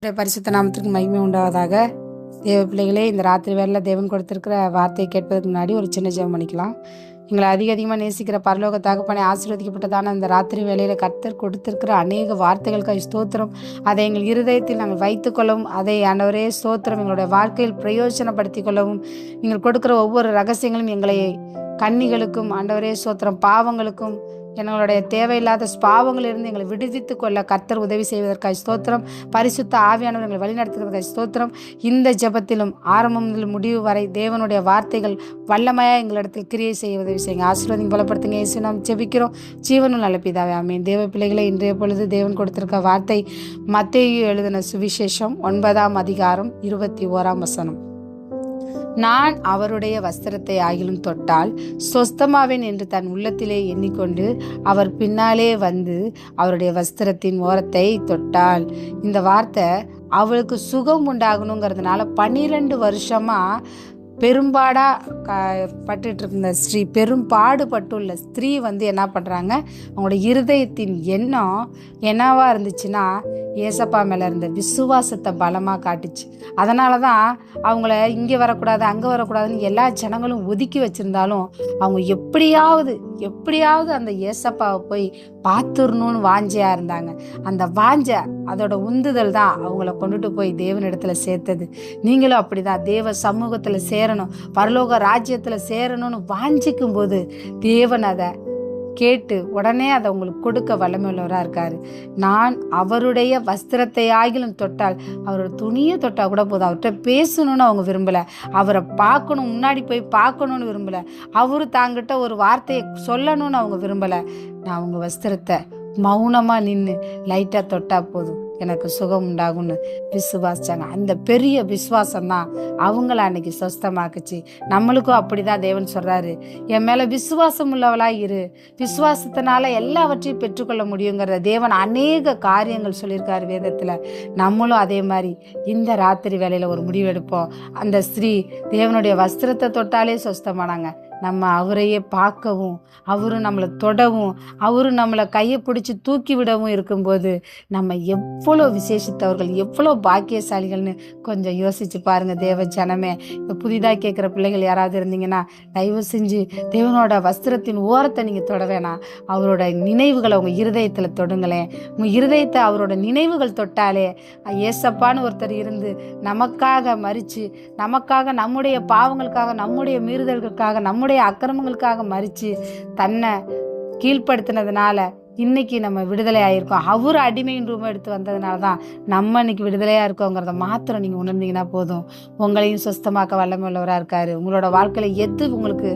பரிசுத்த நாமத்திற்கு மகிமை உண்டாவதாக. தேவ பிள்ளைகளே, இந்த ராத்திரி வேளையில் தேவன் கொடுத்திருக்கிற வார்த்தையை கேட்பதற்கு முன்னாடி ஒரு சின்ன ஜெபம் பண்ணிக்கலாம். எங்களை அதிகமாக நேசிக்கிற பரலோக தகப்பனை ஆசீர்வதிக்கப்பட்டதான இந்த ராத்திரி வேளையில் கர்த்தர் கொடுத்திருக்கிற அநேக வார்த்தைகளுக்கு ஸ்தோத்திரம். அதை எங்கள் இருதயத்தில் நாங்கள் வைத்துக் கொள்ளவும், அதை ஆண்டவரே ஸ்தோத்திரம் எங்களுடைய வாழ்க்கையில் பிரயோஜனப்படுத்திக் கொள்ளவும், நீங்கள் கொடுக்கிற ஒவ்வொரு ரகசியங்களும் எங்களை கன்னிகளுக்கும் ஆண்டவரே ஸ்தோத்திரம் பாவங்களுக்கும் எங்களுடைய தேவையில்லாத பாவங்களிலிருந்து எங்களை விடுவித்து கொள்ள கர்த்தர் உதவி செய்வதற்காக ஸ்தோத்திரம். பரிசுத்த ஆவியானவர் எங்களை வழிநடத்துவதற்காக ஸ்தோத்திரம். இந்த ஜெபத்திலும் ஆரம்பம் முதல் முடிவு வரை தேவனுடைய வார்த்தைகள் வல்லமையாக எங்களிடத்தில் கிரியை செய்ய உதவி செய்யுங்க. ஆசீர்வாதம் பலப்படுத்துங்க. இயேசு நாம் ஜெபிக்கிறோம். ஜீவனும் நல்ல பிதாவே, ஆமென். தேவ பிள்ளைகளை, இன்றைய பொழுது தேவன் கொடுத்திருக்க வார்த்தை மத்தேயு எழுதின சுவிசேஷம் 9ஆம் அதிகாரம் 21ஆம் வசனம். நான் அவருடைய வஸ்திரத்தை ஆகிலும் தொட்டால் சொஸ்தமாவேன் என்று தன் உள்ளத்திலே எண்ணிக்கொண்டு அவர் பின்னாலே வந்து அவருடைய வஸ்திரத்தின் ஓரத்தை தொட்டாள். இந்த வார்த்தை அவளுக்கு சுகம் உண்டாகணுங்கிறதுனால 12 வருஷமா பெரும்பாடா பட்டுட்டு இருந்த ஸ்திரீ, பெரும்பாடுபட்டுள்ள ஸ்திரீ என்ன பண்ணுறாங்க, அவங்களோட இருதயத்தின் எண்ணம் என்னவா இருந்துச்சுன்னா ஏசப்பா மேலே இருந்த விசுவாசத்தை பலமாக காட்டுச்சு. அதனால தான் அவங்கள இங்கே வரக்கூடாது அங்கே வரக்கூடாதுன்னு எல்லா ஜனங்களும் ஒதுக்கி வச்சுருந்தாலும் அவங்க எப்படியாவது அந்த ஏசப்பாவை போய் பார்த்துடணும்னு வாஞ்சையாக இருந்தாங்க. அந்த வாஞ்சை, அதோட உந்துதல் தான் அவங்கள கொண்டுட்டு போய் தேவனிடத்துல சேர்த்தது. நீங்களும் அப்படிதான் தேவ சமூகத்தில் சேரணும், பரலோக ராஜ்யத்தில் சேரணும்னு வாஞ்சிக்கும் போது தேவன் அதை கேட்டு உடனே அதை உங்களுக்கு கொடுக்க வல்லமையுள்ளவராக இருக்காரு. நான் அவருடைய வஸ்திரத்தை ஆகிலும் தொட்டால், அவரோட துணியை தொட்டால் கூட போதும். அவர்கிட்ட பேசணும்னு அவங்க விரும்பலை, அவரை பார்க்கணும், முன்னாடி போய் பார்க்கணும்னு விரும்பலை, அவரு தாங்கிட்ட ஒரு வார்த்தையை சொல்லணும்னு அவங்க விரும்பலை. நான் அவங்க வஸ்திரத்தை மௌனமாக நின்று லைட்டாக தொட்டா போதும், எனக்கு சுகம் உண்டாகும்னு விசுவாசிச்சாங்க. அந்த பெரிய விசுவாசம் தான் அவங்கள அன்னைக்கு சொஸ்தமாக்குச்சு. நம்மளுக்கும் அப்படிதான் தேவன் சொல்றாரு, என் மேல விசுவாசம் உள்ளவளா இரு, விசுவாசத்தினால எல்லாவற்றையும் பெற்றுக்கொள்ள முடியுங்கிற தேவன் அநேக காரியங்கள் சொல்லியிருக்காரு வேதத்துல. நம்மளும் அதே மாதிரி இந்த ராத்திரி வேலையில ஒரு முடிவெடுப்போம். அந்த ஸ்திரீ தேவனுடைய வஸ்திரத்தை தொட்டாலே சொஸ்தமானாங்க. நம்ம அவரையே பார்க்கவும், அவரு நம்மளை தொடவும், அவரு நம்மளை கையை பிடிச்சி தூக்கி விடவும் இருக்கும்போது நம்ம எவ்வளோ விசேஷித்தவர்கள், எவ்வளோ பாக்கியசாலிகள்னு கொஞ்சம் யோசிச்சு பாருங்க. தேவ ஜனமே, இப்போ புதிதாக கேட்குற பிள்ளைகள் யாராவது இருந்தீங்கன்னா தயவு செஞ்சு தேவனோட வஸ்திரத்தின் ஓரத்தை நீங்கள் தொட வேணாம், அவரோட நினைவுகளை உங்கள் இருதயத்தில் தொடுங்களேன். உங்கள் இருதயத்தை அவரோட நினைவுகள் தொட்டாலே ஏசப்பான்னு ஒருத்தர் இருந்து நமக்காக மரித்து, நமக்காக, நம்முடைய பாவங்களுக்காக, நம்முடைய மீறுதல்களுக்காக, நம்முடைய அக்கிரமங்களுக்காக மரித்து தன்னை கீழ்ப்படுத்தினதுனால இன்னைக்கு நம்ம விடுதலை ஆகிருக்கோம். அவர் அடிமையின் ரூம் எடுத்து வந்ததுனால தான் நம்ம இன்னைக்கு விடுதலையாக இருக்கோங்கிறத மாத்திரம் நீங்கள் உணர்ந்தீங்கன்னா போதும். உங்களையும் சுத்தமாக்க வல்லமை உள்ளவராக இருக்காரு. உங்களோட வாழ்க்கையில் எது உங்களுக்கு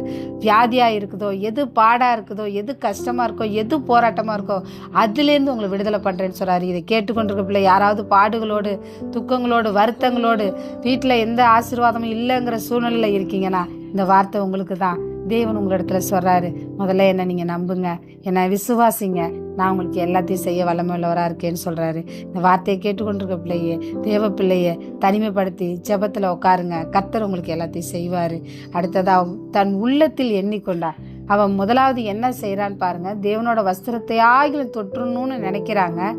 வியாதியாக இருக்குதோ, எது பாடாக இருக்குதோ, எது கஷ்டமாக இருக்கோ, எது போராட்டமாக இருக்கோ, அதுலேருந்து உங்களை விடுதலை பண்ணுறேன்னு சொல்கிறாரு. இதை கேட்டுக்கொண்டிருக்க பிள்ளை யாராவது பாடுகளோடு, துக்கங்களோடு, வருத்தங்களோடு, வீட்டில் எந்த ஆசீர்வாதமும் இல்லைங்கிற சூழ்நிலையில் இருக்கீங்கன்னா இந்த வார்த்தை உங்களுக்கு தான். தேவன் உங்களிடத்துல சொல்றாரு, முதல்ல என்ன நீங்க நம்புங்க, என்னை விசுவாசிங்க, நான் உங்களுக்கு எல்லாத்தையும் செய்ய வல்லமை உள்ளவராக இருக்கேன்னு சொல்றாரு. இந்த வார்த்தையை கேட்டுக்கொண்டிருக்க பிள்ளையே, தேவ பிள்ளைய தனிமைப்படுத்தி ஜெபத்துல உட்காருங்க. கர்த்தர் உங்களுக்கு எல்லாத்தையும் செய்வாரு. அடுத்ததா தன் உள்ளத்தில் எண்ணிக்கொண்டா, அவன் முதலாவது என்ன செய்யறான்னு பாருங்க. தேவனோட வஸ்திரத்தை ஆகிலும் தொற்றணும்னு நினைக்கிறாங்க.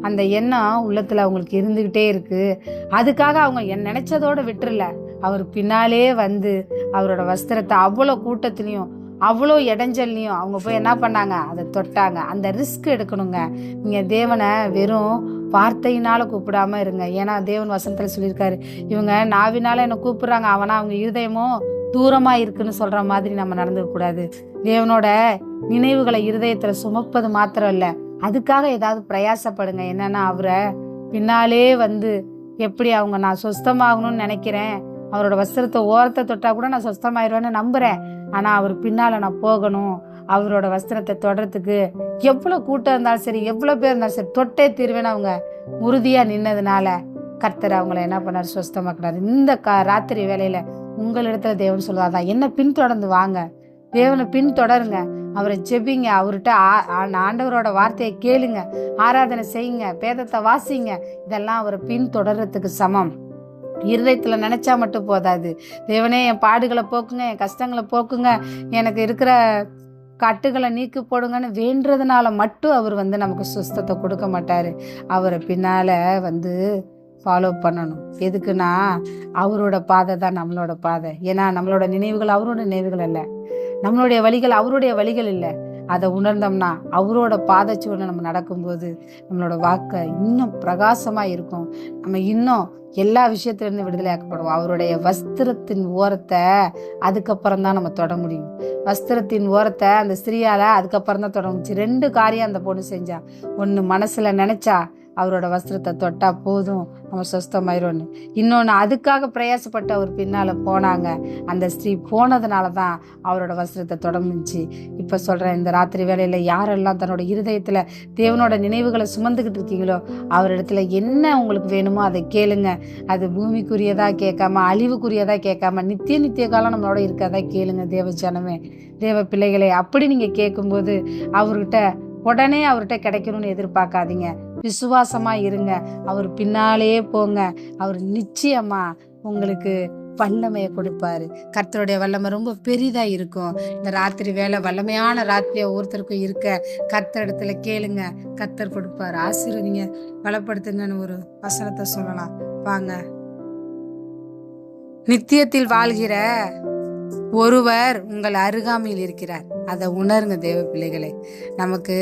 அந்த எண்ணம் உள்ளத்துல அவங்களுக்கு இருந்துகிட்டே இருக்கு. அதுக்காக அவங்க நினைச்சதோட விட்டுறல, அவர் பின்னாலே வந்து அவரோட வஸ்திரத்தை அவ்வளோ கூட்டத்துலேயும் அவ்வளோ இடைஞ்சல்லையும் அவங்க போய் என்ன பண்ணாங்க, அதை தொட்டாங்க. அந்த ரிஸ்க் எடுக்கணுங்க. நீங்கள் தேவனை வெறும் வார்த்தையினால கூப்பிடாம இருங்க. ஏன்னா தேவன் வசனத்தில் சொல்லியிருக்காரு, இவங்க நாவினால என்னை கூப்பிடுறாங்க, அவனா அவங்க இருதயமும் தூரமாக இருக்குன்னு சொல்கிற மாதிரி நம்ம நடந்துக்கூடாது. தேவனோட நினைவுகளை இருதயத்தில் சுமப்பது மாத்திரம் இல்லை, அதுக்காக ஏதாவது பிரயாசப்படுங்க. என்னன்னா அவரை பின்னாலே வந்து எப்படி அவங்க நான் சொஸ்தமாகணும்னு நினைக்கிறேன், அவரோட வஸ்திரத்தை ஓரத்தை தொட்டா கூட நான் சொஸ்தமாயிருவேன்னு நம்புறேன், ஆனா அவர் பின்னால நான் போகணும், அவரோட வஸ்திரத்தை தொடறதுக்கு எவ்வளவு கூட்டம் இருந்தாலும் சரி, எவ்வளவு பேர் இருந்தாலும் சரி தொட்டே தீர்வேன்னு அவங்க உறுதியா நின்னதுனால கர்த்தர் அவங்கள என்ன பண்ணாரு, சொஸ்தமாக்குறாரு. இந்த ராத்திரி வேலையில உங்களிடத்துல தேவன் சொல்லுவாதான், என்ன பின்தொடர்ந்து வாங்க, தேவனை பின்தொடருங்க, அவரை ஜெபிங்க, அவர்கிட்ட ஆண்டவரோட வார்த்தையை கேளுங்க, ஆராதனை செய்யுங்க, வேதத்தை வாசிங்க. இதெல்லாம் அவரை பின்தொடர்றதுக்கு சமம். இருதயத்தில் நினைச்சா மட்டும் போதாது. தேவனே என் பாடுகளை போக்குங்க, என் கஷ்டங்களை போக்குங்க, எனக்கு இருக்கிற கட்டுகளை நீக்கி போடுங்கன்னு வேண்டுறதுனால மட்டும் அவர் நமக்கு சுஸ்தத்தை கொடுக்க மாட்டாரு. அவரை பின்னால ஃபாலோ பண்ணணும். எதுக்குன்னா அவரோட பாதை தான் நம்மளோட பாதை. ஏன்னா நம்மளோட நினைவுகள் அவரோட நினைவுகள் அல்ல, நம்மளுடைய வழிகள் அவருடைய வழிகள் இல்லை. அதை உணர்ந்தோம்னா அவரோட பாதைச்சுவடில் நம்ம நடக்கும்போது நம்மளோட வாழ்க்கை இன்னும் பிரகாசமாக இருக்கும். நம்ம இன்னும் எல்லா விஷயத்திலிருந்து விடுதலை ஆக்கப்படுவோம். அவருடைய வஸ்திரத்தின் ஓரத்தை அதுக்கப்புறம் தான் நம்ம தொட முடியும். வஸ்திரத்தின் ஓரத்தை அந்த ஸ்திரீயால் அதுக்கப்புறம் தான் தொட முடிச்சு. 2 காரியம் அந்த பொண்ணு செஞ்சா. ஒன்று, மனசில் நினச்சா அவரோட வஸ்திரத்தை தொட்டா போதும் நம்ம சுஸ்தமாயிரோன்னு. இன்னொன்று, அதுக்காக பிரயாசப்பட்டு அவர் பின்னால் போனாங்க. அந்த ஸ்திரீ போனதுனால தான் அவரோட வஸ்திரத்தை தொட முடிஞ்சு. இப்போ சொல்கிறேன், இந்த ராத்திரி வேளையில் யாரெல்லாம் தன்னோட இருதயத்தில் தேவனோட நினைவுகளை சுமந்துக்கிட்டு இருக்கீங்களோ அவரிடத்துல என்ன உங்களுக்கு வேணுமோ அதை கேளுங்க. அது பூமிக்குரியதாக கேட்காம, அழிவுக்குரியதாக கேட்காம, நித்திய காலம் நம்மளோட இருக்கிறதா கேளுங்க. தேவ ஜனமே, தேவ பிள்ளைகளே, அப்படி நீங்கள் கேட்கும்போது உடனே அவர்கிட்ட கிடைக்கணும்னு எதிர்பார்க்காதீங்க. விசுவாசமா இருங்க, அவர் பின்னாலேயே போங்க. அவர் நிச்சயமா உங்களுக்கு வல்லமையை கொடுப்பாரு. கர்த்தருடைய வல்லமை ரொம்ப பெரிதா இருக்கும். இந்த ராத்திரி வேலை வல்லமையான ராத்திரியா ஒருத்தருக்கும் இருக்க கர்த்தரிடத்துல கேளுங்க, கர்த்தர் கொடுப்பாரு. ஆசீர்வதிங்க, பலப்படுத்துங்கன்னு ஒரு வசனத்தை சொல்லலாம். வாங்க. நித்தியத்தில் வாழ்கிற ஒருவர் உங்கள் அருகாமையில் இருக்கிறார். அதை உணருங்க தேவ பிள்ளைகளே. நமக்கு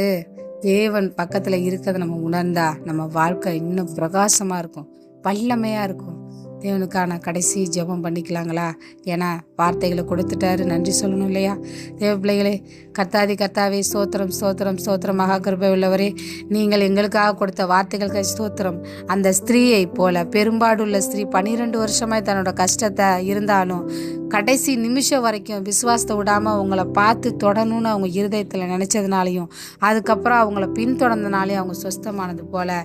தேவன் பக்கத்துல இருக்கிறத நம்ம உணர்ந்தா நம்ம வாழ்க்கை இன்னும் பிரகாசமா இருக்கும், வல்லமையா இருக்கும். தேவனுக்கான கடைசி ஜெபம் பண்ணிக்கலாங்களா? ஏன்னா வார்த்தைகளை கொடுத்துட்டாரு, நன்றி சொல்லணும் இல்லையா? தேவ பிள்ளைகளே, கர்த்தாவே ஸ்தோத்திரம் ஸ்தோத்திரம் ஸ்தோத்திரம். மகா கிருபை உள்ளவரே, நீங்கள் எங்களுக்காக கொடுத்த வார்த்தைகளுக்கு ஸ்தோத்திரம். அந்த ஸ்திரீயை போல பெரும்பாடுள்ள ஸ்திரீ 12 வருஷமாய் தன்னோட கஷ்டத்தை இருந்தாலும் கடைசி நிமிஷம் வரைக்கும் விசுவாசத்தை விடாமல் உங்களை பார்த்து தொடணும்னு அவங்க இருதயத்தில் நினச்சதுனாலையும் அதுக்கப்புறம் அவங்கள பின்தொடர்ந்தனாலையும் அவங்க சுஸ்தமானது போல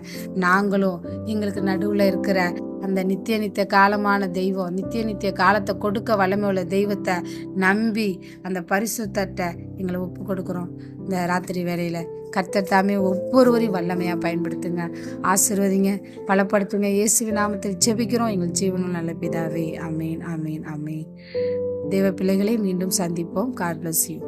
நாங்களும் எங்களுக்கு நடுவில் இருக்கிற அந்த நித்திய காலமான தெய்வம், நித்திய காலத்தை கொடுக்க வல்லமை உள்ள தெய்வத்தை நம்பி அந்த பரிசுத்தத்தை எங்களை ஒப்பு கொடுக்குறோம். இந்த ராத்திரி வேளையில் கர்த்தர் தாமே ஒவ்வொருவரையும் வல்லமையாக பயன்படுத்துங்க, ஆசீர்வதிங்க, பலப்படுத்துங்க. இயேசுவின் நாமத்தில் ஜெபிக்கிறோம் எங்கள் ஜீவனும் நல்ல பிதாவே. ஆமேன் ஆமேன் ஆமேன். தேவ பிள்ளைகளை மீண்டும் சந்திப்போம். God bless you.